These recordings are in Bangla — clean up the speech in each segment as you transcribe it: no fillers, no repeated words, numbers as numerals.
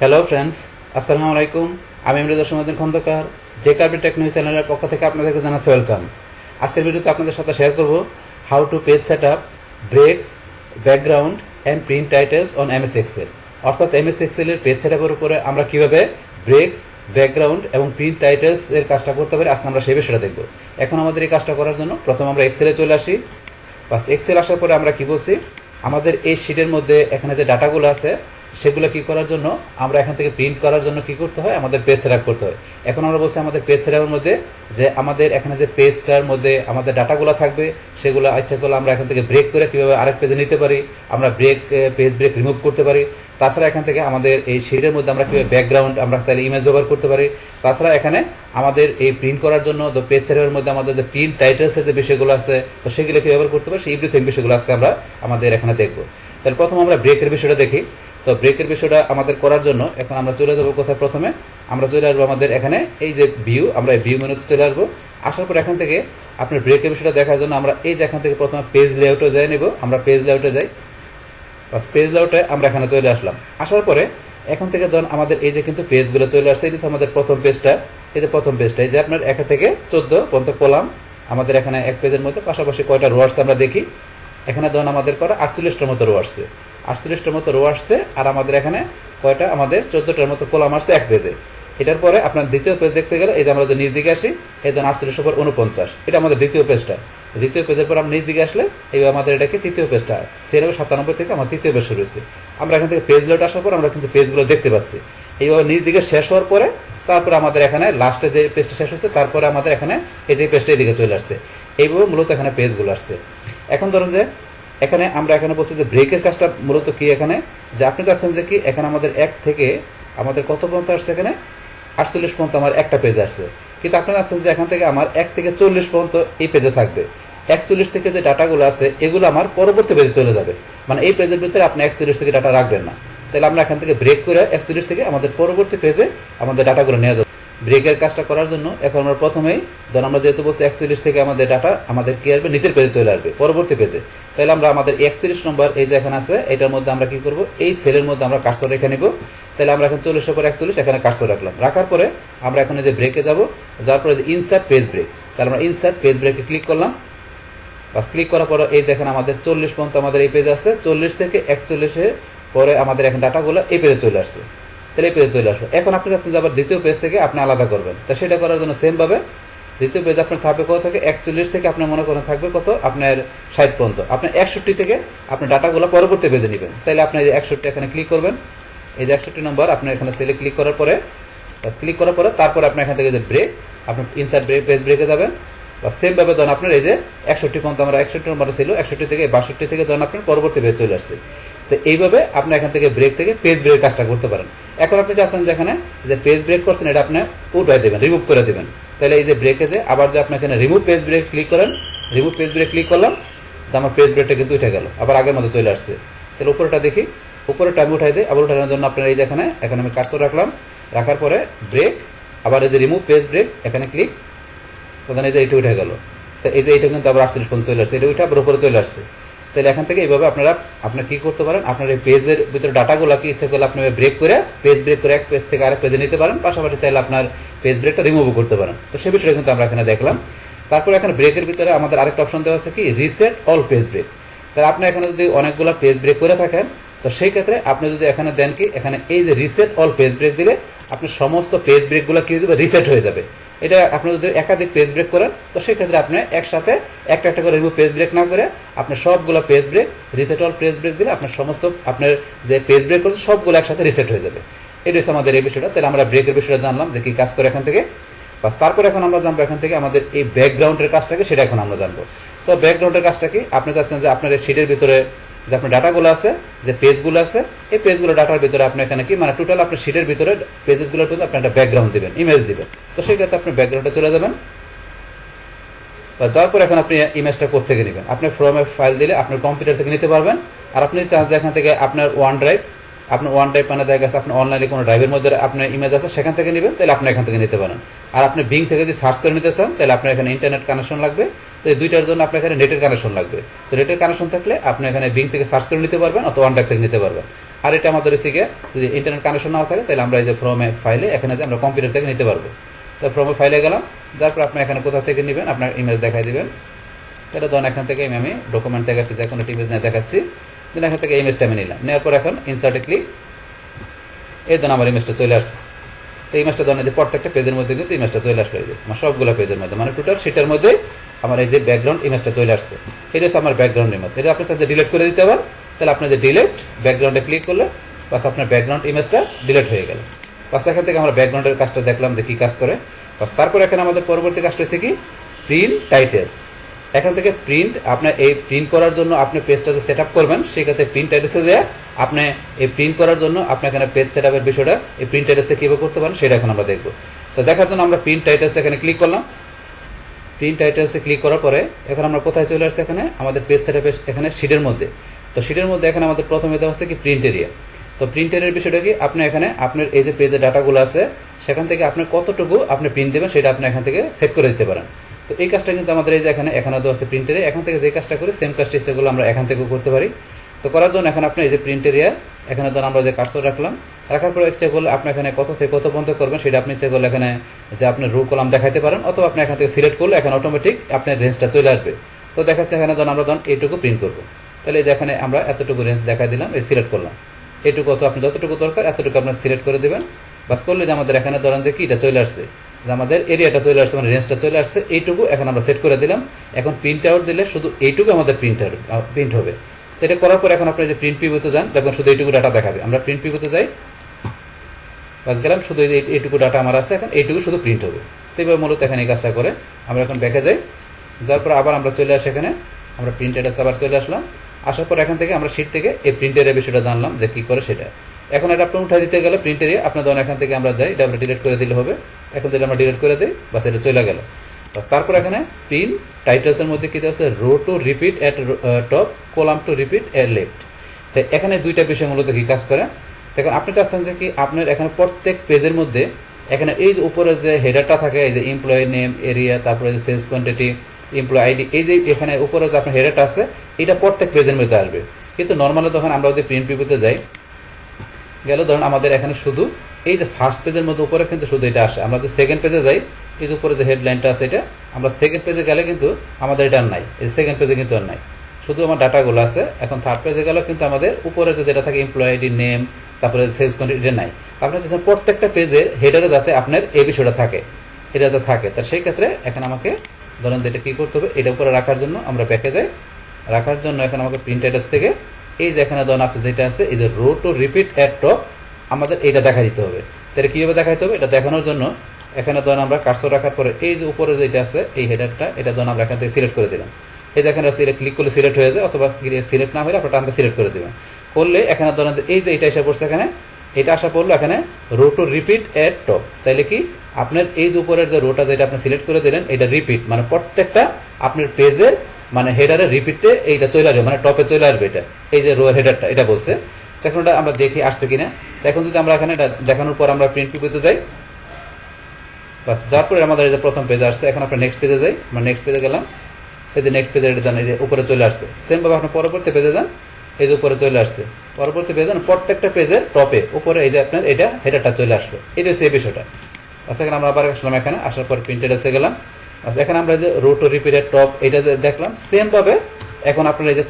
হ্যালো ফ্রেন্ডস, আসসালামু আলাইকুম। আমি মৃদু সমাদিন খন্দকার, যে কার্বি টেকনোলজি চ্যানেলের পক্ষ থেকে আপনাদেরকে জানাচ্ছি ওয়েলকাম। আজকের ভিডিওতে আপনাদের সাথে শেয়ার করব how to page set up, breaks, background and print titles on MS Excel. অর্থাৎ এমএস এক্সেলের পেজ সেট আপের উপরে আমরা কীভাবে ব্রেকস, ব্যাকগ্রাউন্ড এবং প্রিন্ট টাইটেলস এর কাজটা করতে পারি, আজকে আমরা সেই বিষয়টা দেখব। এখন আমাদের এই কাজটা করার জন্য প্রথমে আমরা এক্সেলে চলে আসি। বাস এক্সেল আসার পরে আমরা কি বলছি, আমাদের এই শিটের মধ্যে এখানে যে ডাটাগুলো আছে সেগুলো কি করার জন্য আমরা এখান থেকে প্রিন্ট করার জন্য কি করতে হয়, আমাদের পেজ সেটআপ করতে হয়। এখন আমরা বলছি আমাদের পেজ সেটআপের মধ্যে যে আমাদের এখানে যে পেজটার মধ্যে আমাদের ডাটাগুলো থাকবে সেগুলো ইচ্ছা করলে আমরা এখান থেকে ব্রেক করে কিভাবে আরেক পেজে নিতে পারি, আমরা পেজ ব্রেক রিমুভ করতে পারি। তাছাড়া এখান থেকে আমাদের এই শিটের মধ্যে আমরা কিভাবে ব্যাকগ্রাউন্ড আমরা চাইলে ইমেজ ব্যবহার করতে পারি। তাছাড়া এখানে আমাদের এই প্রিন্ট করার জন্য পেজ সেটআপের মধ্যে আমাদের যে প্রিন্ট টাইটেলসের যে বিষয়গুলো আছে তো সেগুলো কি ব্যবহার করতে পারি, সেই এভরিথিং বিষয়গুলো আজকে আমরা আমাদের এখানে দেখবো। তাহলে প্রথম আমরা ব্রেকের বিষয়টা দেখি। তো ব্রেকের বিষয়টা আমাদের করার জন্য এখন আমরা চলে যাবো কোথায়, প্রথমে আমরা চলে আসবো আমাদের এখানে এই যে ভিউ, আমরা এই ভিউ মেনুতে চলে আসবো। আসার পর এখান থেকে আপনার ব্রেকের বিষয়টা দেখার জন্য আমরা এই যে এখান থেকে প্রথমে পেজ লেআউটে যাই নেব, আমরা পেজ লেআউটে যাই। বাস পেজ লেআউটে আমরা এখানে চলে আসলাম। আসার পরে এখন থেকে ধরুন আমাদের এই যে কিন্তু পেজগুলো চলে আসছে, এই যে আমাদের প্রথম পেজটা, এই যে প্রথম পেজটা, এই যে আপনার 1 থেকে 14 পর্যন্ত কলাম আমাদের এখানে এক পেজের মধ্যে। পাশাপাশি কয়টা রো আসছে আমরা দেখি। এখানে ধরুন আমাদের কয়টা 48টার মতো রো আসছে, 48টার মতো রো আসছে। আর আমাদের এখানে কয়টা, আমাদের 14টার মতো কলাম আসছে এক পেজে। এটার পরে আপনার দ্বিতীয় পেজ দেখতে গেলে এই যে আমরা নিচ দিকে আসি, এই ধরুন 48 উপর 49, এটা আমাদের দ্বিতীয় পেজটা। দ্বিতীয় পেজের পর আমরা নিচ দিকে আসলে এইভাবে আমাদের এটাকে তৃতীয় পেজটা, 97 থেকে আমার তৃতীয় পেজ শুরু হয়েছে। আমরা এখান থেকে পেজ লোড আসার পর আমরা কিন্তু পেজগুলো দেখতে পাচ্ছি। এইভাবে নিচ দিকে শেষ হওয়ার পরে তারপরে আমাদের এখানে লাস্টে যে পেজটা শেষ হচ্ছে, তারপরে আমাদের এখানে এই যে পেজটা এদিকে চলে আসছে। এইভাবে মূলত এখানে পেজগুলো আসছে। এখন ধরুন যে এখানে আমরা এখানে বলছি যে ব্রেকের কাজটা মূলত কি, এখানে যে আপনি চাচ্ছেন যে কি এখানে আমাদের 1 থেকে আমাদের কত পর্যন্ত আসছে, এখানে 48 পর্যন্ত আমার একটা পেজ আসছে। কিন্তু আপনি চাচ্ছেন যে এখান থেকে আমার 1 থেকে 40 পর্যন্ত এই পেজে থাকবে। 41 থেকে যে ডাটাগুলো আছে এগুলো আমার পরবর্তী পেজে চলে যাবে, মানে এই পেজের ভিতরে আপনি 41 থেকে ডাটা রাখবেন না। তাহলে আমরা এখান থেকে ব্রেক করে 41 থেকে আমাদের পরবর্তী পেজে আমাদের ডাটাগুলো নিয়ে যাবো। ব্রেকের কাজটা করার জন্য এখন আমরা প্রথমেই ধর আমরা যেহেতু বলছি 41 থেকে আমাদের ডাটা আমাদের কি আসবে, নিচের পেজে চলে আসবে, পরবর্তী পেজে। তাহলে আমরা আমাদের 41 নম্বর এই যে এখানে আছে, এটার মধ্যে আমরা কি করব, এই সেলের মধ্যে আমরা কার্সর রেখে নিব। তাহলে আমরা এখন 40 উপর 41 এখানে কার্সর রাখলাম। রাখার পরে আমরা এখন যে ব্রেকে যাব, যাওয়ার পরে ইনসার্ট পেজ ব্রেক, তাহলে আমরা ইনসার্ট পেজ ব্রেকে ক্লিক করলাম। বাস ক্লিক করার পরে এই দেখেন আমাদের 40 পর্যন্ত আমাদের এই পেজ আছে। 40 থেকে 41 পরে আমাদের এখন ডাটাগুলো এই পেজে চলে আসছে। তাহলে এই পেজে চলে আসবে। এখন আপনি চাচ্ছেন যে আবার দ্বিতীয় পেজ থেকে আপনি আলাদা করবেন, তা সেটা করার জন্য সেম ভাবে দ্বিতীয় পেজ আপনার থাকবে কত থেকে 41 থেকে আপনি মনে করেন থাকবে কত আপনার 60 পর্যন্ত। আপনি 61 থেকে আপনি ডাটাগুলো পরবর্তী পেজে নেবেন। তাহলে আপনি এই যে 61 এখানে ক্লিক করবেন। এই যে 61 নম্বর আপনি এখানে সেলে ক্লিক করার পরে, বাস ক্লিক করার পরে তারপরে আপনি এখান থেকে যে ব্রেক, আপনি ইনসার্ট ব্রেক পেজ ব্রেকে যাবেন। বা সেম ভাবে ধরুন আপনার এই যে 61 পর্যন্ত আমরা 61 নম্বর ছিল, 61 থেকে 62 থেকে ধরুন আপনার পরবর্তী পেজ চলে আসছে। তো এইভাবে আপনি এখান থেকে ব্রেক থেকে পেজ ব্রেক কাজটা করতে পারেন। এখন আপনি চাচ্ছেন যে এখানে যে পেজ ব্রেক করছেন এটা আপনি উঠাই দেবেন, রিমুভ করে দেবেন। তাহলে এই যে ব্রেকে যে আবার যে আপনি এখানে রিমুভ পেজ ব্রেক ক্লিক করেন, রিমুভ পেজ ব্রেক ক্লিক করলাম, তো আমার পেজ ব্রেকটা কিন্তু উঠে গেল, আবার আগের মতো চলে আসছে। তাহলে উপরেটা দেখি, উপরেটা আমি উঠাই দিই। আবার উঠানোর জন্য আপনার এই যে এখানে আমি কার্সর রাখলাম, রাখার পরে ব্রেক, আবার এই যে রিমুভ পেজ ব্রেক এখানে ক্লিক, তখন এই যে এটা উঠে গেল। তো এই যে এটা কিন্তু আবার 48 পর্যন্ত চলে আসছে, এটা উঠে আবার উপরে চলে আসছে। তাহলে এখান থেকে এইভাবে আপনার কি করতে পারেন, আপনার এই পেজের ভিতরে ডাটাগুলো কি ইচ্ছা করলে আপনি ব্রেক করে পেজ ব্রেক করে এক পেজ থেকে আরেক পেজে নিতে পারেন। পাশাপাশি চাইলে আপনার পেজ ব্রেকটা রিমুভও করতে পারেন। তো সে বিষয়ে কিন্তু আমরা এখানে দেখলাম। তারপরে এখানে ব্রেকের ভিতরে আমাদের আরেকটা অপশন দেওয়া আছে কি, রিসেট অল পেজ ব্রেক। তাহলে আপনি এখানে যদি অনেকগুলো পেজ ব্রেক করে থাকেন, তো সেই ক্ষেত্রে আপনি যদি এখানে দেন কি, এখানে এই যে রিসেট অল পেজ ব্রেক দিলে আপনার সমস্ত পেজ ব্রেকগুলো কি হয়ে যাবে, রিসেট হয়ে যাবে। এটা আপনি যদি একাধিক পেজ ব্রেক করেন, তো সেক্ষেত্রে আপনি একসাথে একটা একটা করে রিমুভ পেজ ব্রেক না করে আপনি সবগুলো page break reset all page break দিলে আপনার সমস্ত আপনার যে পেজ ব্রেক করছে সবগুলো একসাথে রিসেট হয়ে যাবে। এটা হচ্ছে আমাদের এই বিষয়টা। তাহলে আমরা ব্রেকের বিষয়টা জানলাম যে কি কাজ করে এখান থেকে। বাস তারপর এখন আমরা জানবো এখান থেকে আমাদের এই ব্যাকগ্রাউন্ডের কাজটাকে, সেটা এখন আমরা জানবো। তো ব্যাকগ্রাউন্ডের কাজটা কি, আপনি চাচ্ছেন যে আপনার এই শিটের ভিতরে যে আপনার ডাটাগুলো আছে, যে পেজগুলো আছে, এই পেজগুলো ডাটার ভিতরে আপনি এখানে কি মানে টোটাল আপনার শিটের ভিতরে পেজগুলোর ভিতরে আপনি একটা ব্যাকগ্রাউন্ড দিবেন, ইমেজ দিবেন। তো সেই ক্ষেত্রে আপনি ব্যাকগ্রাউন্ডে চলে যাবেন। যাওয়ার পর এখন আপনি ইমেজটা কোত্থেকে নেবেন, আপনি ফ্রম এ ফাইল দিলে আপনার কম্পিউটার থেকে নিতে পারবেন। আর আপনি চান যে এখান থেকে আপনার ওয়ান ড্রাইভ মানে দেখা গেছে আপনার অনলাইনে কোনো ড্রাইভের মধ্যে আপনার ইমেজ আছে সেখান থেকে নেবেন, তাহলে আপনি এখান থেকে নিতে পারেন। আর আপনি বিং থেকে যদি সার্চ করে নিতে চান, তাহলে আপনার এখানে ইন্টারনেট কানেকশন লাগবে। তো এই দুইটার জন্য আপনার এখানে নেটের কানেকশন লাগবে। তো নেটের কানেকশন থাকলে আপনি এখানে বিং থেকে সার্চ করে নিতে পারবেন অথবা ওয়ান ড্রাইভ থেকে নিতে পারবেন। আর এটা আমাদের হচ্ছে গিয়ে যদি ইন্টারনেট কানেকশন নাও থাকে তাহলে আমরা এই যে ফ্রমে ফাইলে এখানে যে আমরা কম্পিউটার থেকে নিতে পারবো। তো ফ্রমে ফাইলে গেলাম, যার পর আপনি এখানে কোথা থেকে নেবেন আপনার ইমেজ দেখাই দিবেন। এটা ধরুন এখান থেকে আমি ডকুমেন্ট থেকে একটা যে কোনো ইমেজ নিয়ে দেখাচ্ছি, দেন এখান থেকে ইমেজটা আমি নিলাম, নেওয়ার পর এখন ইনসার্টে ক্লিক, এই ধরুন আমার ইমেজটা চলে আসছে। তো ইমেজটা ধরেন যে প্রত্যেকটা পেজের মধ্যে কিন্তু ইমেজটা চলে আসবে, আমার সবগুলো পেজের মধ্যে, মানে টোটাল শিটের মধ্যে আমার এই যে ব্যাকগ্রাউন্ড ইমেজটা চলে আসছে। এটা হচ্ছে আমার ব্যাকগ্রাউন্ড ইমেজ। এটা আপনি চাইলে ডিলিট করে দিতে পারেন, তাহলে আপনি যে ডিলিট ব্যাকগ্রাউন্ডে ক্লিক করলে বাস আপনার ব্যাকগ্রাউন্ড ইমেজটা ডিলিট হয়ে গেল। বাস এখান থেকে আমরা ব্যাকগ্রাউন্ডের কাজটা দেখলাম যে কী কাজ করে। বাস তারপর এখানে আমাদের পরবর্তী কাজটা হচ্ছে কি প্রিন্ট টাইটেলস। এখান থেকে প্রিন্ট আপনার এই প্রিন্ট করার জন্য আপনি পেজটা যে সেট আপ করবেন সেক্ষেত্রে প্রিন্ট টাইটেলসে যায় আপনি এই প্রিন্ট করার জন্য আপনি এখানে পেজ সেট আপের বিষয়টা এই প্রিন্ট টাইটেলসে কীভাবে করতে পারেন সেটা এখন আমরা দেখবো। তো দেখার জন্য আমরা প্রিন্ট টাইটেলস এখানে ক্লিক করলাম। প্রিন্ট টাইটেলসে ক্লিক করার পরে এখন আমরা কোথায় চলে আসছে, এখানে আমাদের পেজ সেট আপের এখানে শিটের মধ্যে। তো শিটের মধ্যে এখানে আমাদের প্রথমে দেওয়া হচ্ছে কি প্রিন্ট এরিয়া। তো প্রিন্ট এরিয়ার বিষয়টা কি আপনি এখানে আপনার এই যে পেজের ডাটাগুলো আছে সেখান থেকে আপনি কতটুকু আপনি প্রিন্ট দেবেন সেটা আপনি এখান থেকে সেট করে দিতে পারেন। তো এই কাজটা কিন্তু আমাদের এই যে এখানে দেওয়া আছে প্রিন্ট এরিয়া, এখান থেকে যে কাজটা করি সেম কাজটা ইচ্ছেগুলো আমরা এখান থেকেও করতে পারি। তো করার জন্য এখন আপনি এই যে প্রিন্ট এরিয়া এখানে ধরুন আমরা যে কার্সর রাখলাম, রাখার পরে ইচ্ছে করলে আপনি এখানে কত থেকে কত পর্যন্ত করবেন সেটা আপনি ইচ্ছে করলে এখানে যে আপনার রো কলাম দেখাতে পারেন, অথবা আপনি এখান থেকে সিলেক্ট করলে এখানে অটোমেটিক আপনার রেঞ্জটা চলে আসবে। তো দেখাচ্ছে এখানে ধরুন আমরা ধরুন এইটুকু প্রিন্ট করবো, তাহলে এই যে এখানে আমরা এতটুকু রেঞ্জ দেখাই দিলাম, এই সিলেক্ট করলাম, এইটুকু অত আপনি যতটুকু দরকার এতটুকু আপনার সিলেক্ট করে দেবেন। বাস করলে যে আমাদের এখানে ধরেন যে কি এটা চলে আসছে, আমাদের এরিয়াটা চলে আসছে, মানে রেঞ্জটা চলে আসছে, এইটুকু এখন আমরা সেট করে দিলাম। এখন প্রিন্ট আউট দিলে শুধু এইটুকু আমাদের প্রিন্ট হবে। তো এটা করার পর এখন আপনি যে প্রিন্ট পিভিউতে যান, দেখুন শুধু এইটুকু ডাটা দেখাবে। আমরা প্রিন্ট পিভিউতে যাই, বাস গেলাম, শুধু এইটুকু ডাটা আমার আছে, এখন এইটুকু শুধু প্রিন্ট হবে। তো এইভাবে মূলত এখানে এই কাজটা করে আমরা এখন ব্যাকে যাই, যার পর আবার আমরা চলে আসি এখানে, আমরা প্রিন্ট এরিয়া আবার চলে আসলাম। আসার পর এখান থেকে আমরা শিট থেকে এই প্রিন্ট এরিয়া বিষয়টা জানলাম যে কী করে সেটা। এখন এটা আপনি উঠাই দিতে গেলে প্রিন্ট এরিয়া আপনার ধরুন এখান থেকে আমরা যাই, এটা আমরা ডিলিট করে দিলে হবে। এখন যদি আমরা ডিলিট করে দিই বাস এটা চলে গেল। বাস তারপর এখানে প্রিন্ট টাইটেলসের মধ্যে কী দেওয়া আছে, row to repeat at top, column to repeat at left. তো এখানে দুইটা বিষয় মূলত কি কাজ করে। দেখুন আপনি চাচ্ছেন যে কি আপনার এখানে প্রত্যেক পেজের মধ্যে এখানে এই যে উপরে যে হেডারটা থাকে, এই যে এমপ্লয়ি নেম, এরিয়া, তারপরে যে সেলস কোয়ান্টিটি, এমপ্লয়ি আইডি, এই যে এখানে উপরে যে আপনার হেডারটা আছে এটা প্রত্যেক পেজের মধ্যে আসবে। কিন্তু নর্মালি তখন আমরা যদি প্রিন্ট পিভিউতে যাই, গেল ধরুন আমাদের এখানে শুধু এই যে ফার্স্ট পেজের মধ্যে উপরে কিন্তু শুধু এটা আসে। আমরা যে সেকেন্ড পেজে যাই, এই যে উপরে যে হেডলাইনটা আছে এটা আমরা সেকেন্ড পেজে গেলে কিন্তু আমাদের এটা আর নাই, এই সেকেন্ড পেজে কিন্তু আর নাই, শুধু আমার ডাটাগুলো আছে। এখন থার্ড পেজে গেলে কিন্তু আমাদের উপরে যে যেটা থাকে এমপ্লয়ি আইডি, নেম, তারপরে সেলস কোয়ান্টিটি, এটা নাই। আপনার চাচ্ছেন প্রত্যেকটা পেজের হেডারে যাতে আপনার এই বিষয়টা থাকে, এটা যাতে থাকে, তার সেই ক্ষেত্রে এখন আমাকে ধরেন যেটা কী করতে হবে, এটা উপরে রাখার জন্য আমরা ব্যাকে যাই। রাখার জন্য এখন আমাকে প্রিন্ট টাইটেলস থেকে এই যে এখানে ধরুন আছে যেটা আছে এই যে row to repeat at top, আমাদের এইটা দেখা দিতে হবে। তাহলে কীভাবে দেখাইতে হবে, এটা দেখানোর জন্য এখানে ধরুন আমরা কার্সর রাখার পরে এই যে উপরে যেটা আছে এই হেডারটা, এটা ধরুন আমরা এখান থেকে সিলেক্ট করে দিলাম। এই যে এখানে ক্লিক করলে সিলেক্ট হয়ে যায়, অথবা সিলেক্ট না হলে আপনার টানতে সিলেক্ট করে দেবেন। করলে এখানে ধরেন যে এই যে এটা এসে পড়ছে, এখানে এটা আসা পড়লো এখানে row to repeat at top. তাইলে কি আপনার এই যে উপরের যে রোটা যেটা আপনি সিলেক্ট করে দিলেন এটা রিপিট, মানে প্রত্যেকটা আপনার পেজের মানে হেডারে রিপিটে এইটা চলে আসবে, মানে টপে চলে আসবে। এটা এই যে রো হেডারটা এটা বলছে। এখন এটা আমরা দেখি আসছে কিনা। এখন যদি আমরা এখানে এটা দেখানোর পর আমরা প্রিন্ট পিভিউতে যাই, বাস যার পরে আমাদের এই যে প্রথম পেজে আসছে। এখন আমরা নেক্সট পেজে যাই, আমরা নেক্সট পেজে গেলাম, এই যে নেক্সট পেজে এটা যান, এই যে উপরে চলে আসছে। সেমভাবে আপনি পরবর্তী পেজে যান, এই যে উপরে চলে আসছে। পরবর্তী পেজে যান, প্রত্যেকটা পেজের টপে উপরে এই যে আপনার এটা হেডারটা চলে আসলো। এটা হচ্ছে এই বিষয়টা। আচ্ছা এখানে আমরা আবার আসলাম, এখানে আসার পর প্রিন্টেড এসে গেলাম। আচ্ছা এখানে আমরা যে row to repeat at top এটা যে দেখলাম, সেম ভাবে এখন আপনার এই যে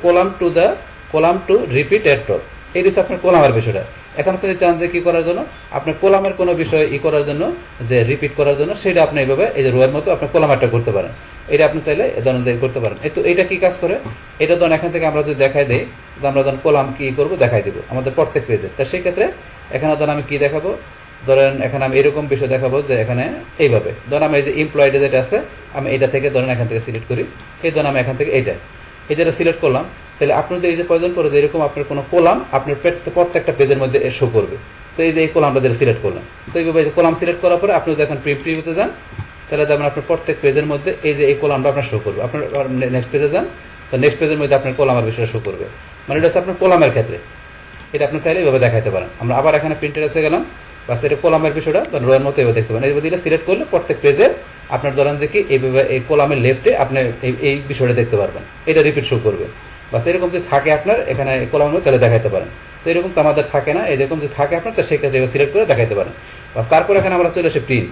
column to repeat at top, এই হচ্ছে আপনার কলামের বিষয়টা। এখন আপনি চান যে কি করার জন্য, আপনার কলামের কোনো বিষয় করার জন্য, যে রিপিট করার জন্য, সেটা আপনি এইভাবে এই যে রোয়ের মতো আপনি কলামারটা করতে পারেন। এটা আপনি চাইলে ধরেন যে করতে পারেন। তো এটা কি কাজ করে, এটা ধরেন এখান থেকে আমরা যদি দেখাই দিই, আমরা ধরেন কলাম কি করবো দেখাই দিব আমাদের প্রত্যেক পেজে। তা সেই ক্ষেত্রে এখানে ধরেন আমি কি দেখাবো, ধরেন এখানে আমি এরকম বিষয় দেখাবো যে এখানে এইভাবে ধরেন আমি এই যে এমপ্লয়েড যেটা আছে আমি এটা থেকে ধরেন এখান থেকে সিলেক্ট করি, এই ধরেন আমি এখান থেকে এই যেটা সিলেক্ট করলাম। তাহলে আপনি যদি এই যে প্রয়োজন পড়ে যে এরকম আপনার কোনো কলাম আপনার প্রত্যেকটা পেজের মধ্যে শো করবে। তো এই যে এই কলামটা যেটা সিলেক্ট করলাম, তো এইভাবে যে কলাম সিলেক্ট করার পরে আপনি যখন প্রিভিউতে যান, তাহলে দেখবেন আপনার প্রত্যেক পেজের মধ্যে এই যে এই কলামটা আপনার শো করবে। আপনার নেক্সট পেজে যান, তো নেক্সট পেজের মধ্যে আপনার কলামের বিষয়টা শো করবে। মানে এটা হচ্ছে আপনার কলামের ক্ষেত্রে, এটা আপনি চাইলে এইভাবে দেখাতে পারেন। আমরা আবার এখানে প্রিন্টেড এসে গেলাম, বাস এটা কলামের বিষয়টা রোয়ের মতো এভাবে দেখতে পারেন। এইভাবে দিলে সিলেক্ট করলে প্রত্যেক পেজে আপনার ধরেন যে কি এইভাবে এই কলামের লেফটে আপনি এই বিষয়টা দেখতে পারবেন, এটা রিপিট শো করবে। বাস এরকম যদি থাকে আপনার এখানে কলামের মধ্যে, তাহলে দেখাতে পারেন। তো এরকম তো আমাদের থাকে না, এরকম যদি থাকে আপনার তো সেক্ষেত্রে সিলেক্ট করে দেখাতে পারেন। বাস তারপর এখানে আমরা চলে আসি প্রিন্ট।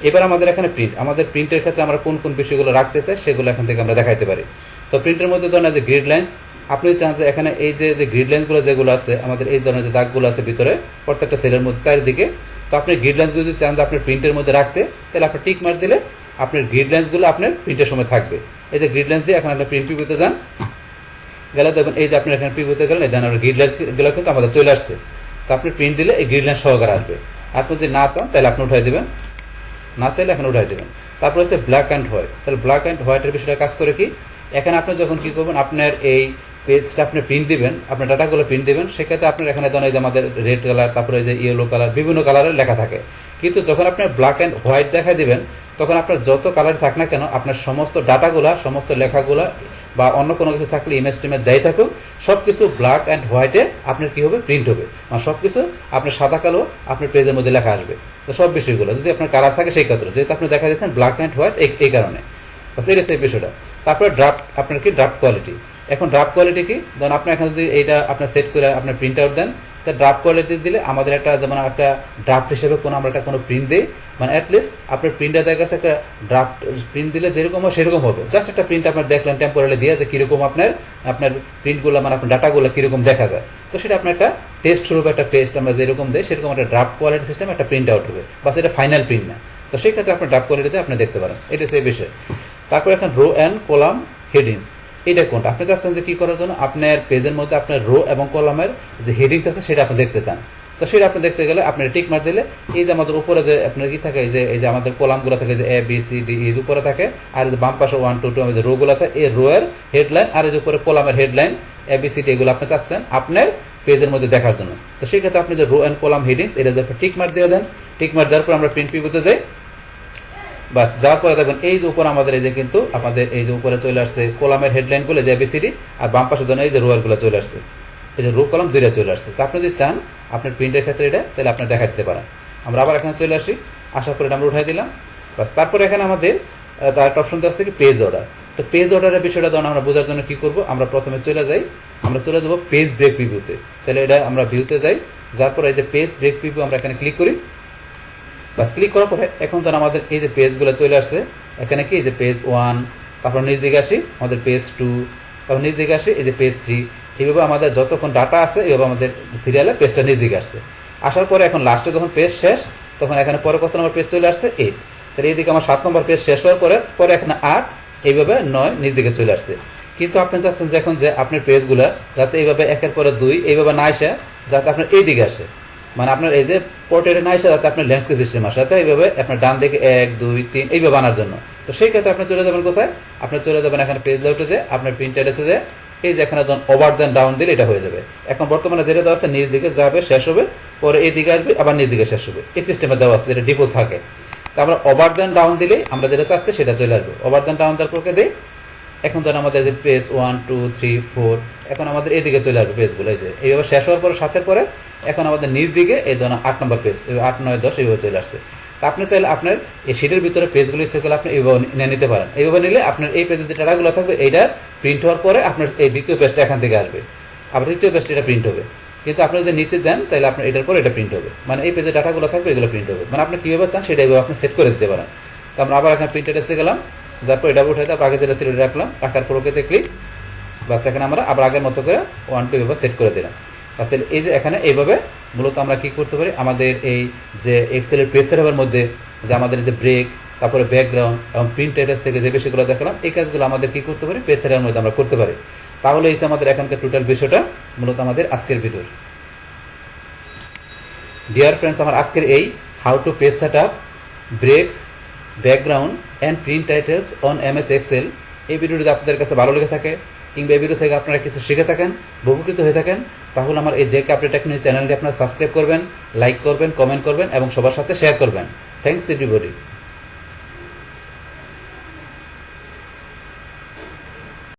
এবার আমাদের এখানে প্রিন্ট, আমাদের প্রিন্টের ক্ষেত্রে আমরা কোন কোন বিষয়গুলো রাখতে চাই সেগুলো এখান থেকে আমরা দেখাইতে পারি। তো প্রিন্টের মধ্যে ধরেন যে গ্রিড লাইন্স, আপনি চান যে এখানে এই যে গ্রিড লাইনসগুলো যেগুলো আছে আমাদের এই ধরনের যে দাগগুলো আছে ভিতরে প্রত্যেকটা সেলের মধ্যে চারিদিকে, তো আপনি গ্রিড লাইন্সগুলো যদি চান যে আপনার প্রিন্টের মধ্যে রাখতে, তাহলে আপনি টিক মার্ক দিলে আপনার গ্রিড লাইন্সগুলো আপনার প্রিন্টের সময় থাকবে। এই যে গ্রিড লাইন্স দিয়ে এখন আপনি প্রিন্ট প্রিভিউতে যান, গেলে দেখবেন এই যে আপনার এখানে প্রিভিউতে গেলেন, এই দেন আপনার গ্রিড লাইন্সগুলো কিন্তু আমাদের চলে আসছে। তো আপনি প্রিন্ট দিলে এই গ্রিড লাইন্স সহকারে আসবে। আপনি যদি না চান তাহলে আপনি উঠাই দেবেন, না চাইলে এখন উঠাই দেবেন। তারপর হচ্ছে ব্ল্যাক অ্যান্ড হোয়াইট। তাহলে ব্ল্যাক অ্যান্ড হোয়াইটের বিষয়টা কাজ করে কি, এখানে আপনি যখন কি করবেন, আপনার এই পেজটা আপনি প্রিন্ট দিবেন, আপনার ডাটাগুলো প্রিন্ট দিবেন, সেক্ষেত্রে আপনার এখানে ধরেন এই যে আমাদের রেড কালার, তারপরে এই যে ইয়েলো কালার, বিভিন্ন কালারের লেখা থাকে। কিন্তু যখন আপনি ব্ল্যাক অ্যান্ড হোয়াইট দেখা দিবেন, তখন আপনার যত কালার থাক না কেন, আপনার সমস্ত ডাটাগুলা, সমস্ত লেখাগুলা বা অন্য কোনো কিছু থাকলে ইমেজ টিমেজ যাই থাকুক, সব কিছু ব্ল্যাক অ্যান্ড হোয়াইটে আপনার কি হবে, প্রিন্ট হবে। মানে সব কিছু আপনার সাদা কালো আপনার পেজের মধ্যে লেখা আসবে। তো সব বিষয়গুলো যদি আপনার কালার থাকে সেই ক্ষেত্রে, যেহেতু আপনি দেখা দিচ্ছেন ব্ল্যাক অ্যান্ড হোয়াইট, এই কারণে বাস এটা সেই বিষয়টা। তারপরে ড্রাফট, আপনার কি ড্রাফট কোয়ালিটি। এখন ড্রাফট কোয়ালিটি কি, ধরুন আপনি এখানে যদি এইটা আপনার সেট করে আপনার প্রিন্ট আউট দেন, তা ড্রাফট কোয়ালিটি দিলে আমাদের একটা যেমন একটা ড্রাফট হিসেবে কোনো আমরা একটা কোনো প্রিন্ট দিই, মানে অ্যাটলিস্ট আপনার প্রিন্টার দেখা গেছে একটা ড্রাফট প্রিন্ট দিলে যেরকম হয় সেরকম হবে। জাস্ট একটা প্রিন্ট আপনার দেখলেন টেম্পোরারি দিয়ে যে কীরকম আপনার প্রিন্টগুলো মানে আপনার ডাটাগুলো কীরকম দেখা যায়, তো সেটা আপনার একটা টেস্ট স্বরূপ, একটা টেস্ট আমরা যেরকম দিই সেরকম একটা ড্রাফট কোয়ালিটি সিস্টেম একটা প্রিন্ট আউট হবে, বাস এটা ফাইনাল প্রিন্ট না। তো সেই ক্ষেত্রে আপনার ড্রাফট কোয়ালিটিতে আপনি দেখতে পারেন, এটা সেই বিষয়। তারপর এখন রো অ্যান্ড কলাম হেডিংস, এটা কোনটা আপনি চাচ্ছেন যে কি করার জন্য, আপনার পেজের মধ্যে আপনার রো এবং কলামের যে হেডিংস আছে সেটা আপনি দেখতে চান। তো সেটা আপনি দেখতে গেলে আপনার টিক মার দিলে এই যে আমাদের উপরে যে আপনার কি থাকে, এই যে আমাদের কলামগুলো থাকে, যে ABCD এই উপরে থাকে, আর যে বাম পাশে 1 2 2 যে রোগুলো থাকে, এই রো এর হেডলাইন আর এই যে উপরে কলামের হেডলাইন ABCD এগুলো আপনি চাচ্ছেন আপনার পেজের মধ্যে দেখার জন্য। তো সেই ক্ষেত্রে আপনি যে রো অ্যান্ড কলাম হেডিংস এটা যদি টিক মার দিয়ে দেন, টিক মার দেওয়ার পর আমরা প্রিন্ট প্রিভিউতে যাই, বাস যাওয়ার পরে দেখবেন এই যে উপর আমাদের এই যে কিন্তু আমাদের এই যে উপরে চলে আসছে কলামের হেডলাইনগুলো যে ABCD, আর বাম পাশে ধরেন এই যে রোয়ারগুলো চলে আসছে, এই যে রো কলাম দুইটা চলে আসছে। তো আপনি যদি চান আপনার প্রিন্টের ক্ষেত্রে এটা, তাহলে আপনি দেখা দিতে পারেন। আমরা আবার এখানে চলে আসি, আসার পরে এটা আমরা উঠাই দিলাম, বাস। তারপরে এখানে আমাদের তার একটা অপশন দেওয়া হচ্ছে কি পেজ অর্ডার। তো পেজ অর্ডারের বিষয়টা ধরুন আমরা বোঝার জন্য কি করব, আমরা প্রথমে চলে যাই, আমরা চলে যাবো পেজ ব্রেক প্রিভিউতে। তাহলে এটা আমরা ভিউতে যাই, যার পরে এই যে পেজ ব্রেক প্রিভিউ আমরা এখানে ক্লিক করি, বাস। ক্লিক করার পরে এখন তো আমাদের এই যে পেজগুলো চলে আসছে, এখানে কি এই যে পেজ 1, তারপর নিচ দিকে আসি আমাদের পেজ 2, তারপর নিচ দিকে আসি এই যে পেজ 3, এইভাবে আমাদের যতক্ষণ ডাটা আছে এইভাবে আমাদের সিরিয়ালে পেজটা নিচ দিকে আসছে। আসার পরে এখন লাস্টে যখন পেজ শেষ, তখন এখানে পরে কত নম্বর পেজ চলে আসছে, 8। তাহলে এইদিকে আমার 7 নম্বর পেজ শেষ হওয়ার পরে পরে এখানে 8, এইভাবে 9 নিচ দিকে চলে আসছে। কিন্তু আপনি চাচ্ছেন যে এখন যে আপনার পেজগুলো যাতে এইভাবে একের পরে 2 এইভাবে না আসে, যাতে আপনার এই দিকে আসে, মানে আপনার এই যে পোর্ট্রেটে না এসে যাতে আপনার ল্যান্ডস্কেপ সিস্টেম আসে, যাতে এইভাবে আপনার ডান দিকে 1 2 3 এইভাবে আনার জন্য। তো সেই ক্ষেত্রে আপনি চলে যাবেন কোথায়, আপনি চলে যাবেন এখানে পেজ লেআউটে, যে আপনার প্রিন্টার এসে যে এই যে এখানে ওভার দেন ডাউন দিলে এটা হয়ে যাবে। এখন বর্তমানে যেটা দেওয়া আছে নিচ দিকে যাবে শেষ হবে, পরে এই দিকে আসবে, আবার নিচ দিকে শেষ হবে, এই সিস্টেমে দেওয়া আছে, যেটা ডিফল্ট থাকে। তো আমরা ওভার দেন ডাউন দিলেই আমরা যেটা চাচ্ছি সেটা চলে আসবে। ওভার দেন ডাউন দেওয়ার পরে দিই, এখন ধরেন আমাদের যে পেজ 1 2 3 4, এখন আমাদের এইদিকে চলে আসবে পেজগুলো, এই যে এইভাবে শেষ হওয়ার পরে 7-এর পরে এখন আমাদের নিচ দিকে এই ধরেন 8 নম্বর পেজ, 8 9 10 এইভাবে চলে আসছে। তা আপনি চাইলে আপনার এই শিটের ভিতরে পেজগুলো ইচ্ছে করলে আপনি এইভাবে নিয়ে নিতে পারেন। এইভাবে নিলে আপনার এই পেজের যে ডাটাগুলো থাকবে এইটার প্রিন্ট হওয়ার পরে আপনার এই দ্বিতীয় পেজটা এখান থেকে আসবে, আবার তৃতীয় পেজটা এটা প্রিন্ট হবে। কিন্তু আপনি যদি নিচে দেন তাহলে আপনার এটার পরে এটা প্রিন্ট হবে, মানে এই পেজে ডাটাগুলো থাকবে এগুলো প্রিন্ট হবে, মানে আপনি কীভাবে চান সেটা এইভাবে আপনি সেট করে দিতে পারেন। তো আমরা আবার এখানে প্রিন্টার এসে গেলাম, যারপর এটা উঠে দেওয়া আগে যেটা সিলেক্ট রাখলাম, রাখার পর ওকেতে ক্লিক, বাস। এখানে আমরা আবার আগের মতো করে 1 2 এভাবে সেট করে দিলাম, বাস। তাহলে এই যে এখানে এইভাবে মূলত আমরা কি করতে পারি, আমাদের এই যে এক্সেলের পেজ সেটআপের মধ্যে যে আমাদের যে ব্রেক, তারপরে ব্যাকগ্রাউন্ড এবং প্রিন্ট স্ট্যাটাস থেকে যে বিষয়গুলো দেখালাম, এই কাজগুলো আমাদের কি করতে পারি, পেজ সেটআপের মধ্যে আমরা করতে পারি। তাহলে এই যে আমাদের এখানকার টোটাল বিষয়টা মূলত আমাদের আজকের ভিডিওর। ডিয়ার ফ্রেন্ডস, আমার আজকের এই how to page setup, breaks, background and print titles on MS Excel, এই ভিডিওটি আপনাদের কাছে ভালো লেগে থাকে কিংবা এই ভিডিও থেকে আপনারা কিছু শিখে থাকেন, উপকৃত হয়ে থাকেন, তাহলে আমার এই জেকে আপডেট টেকনোলজি চ্যানেলটি আপনারা সাবস্ক্রাইব করবেন, লাইক করবেন, কমেন্ট করবেন এবং সবার সাথে শেয়ার করবেন। Thanks everybody.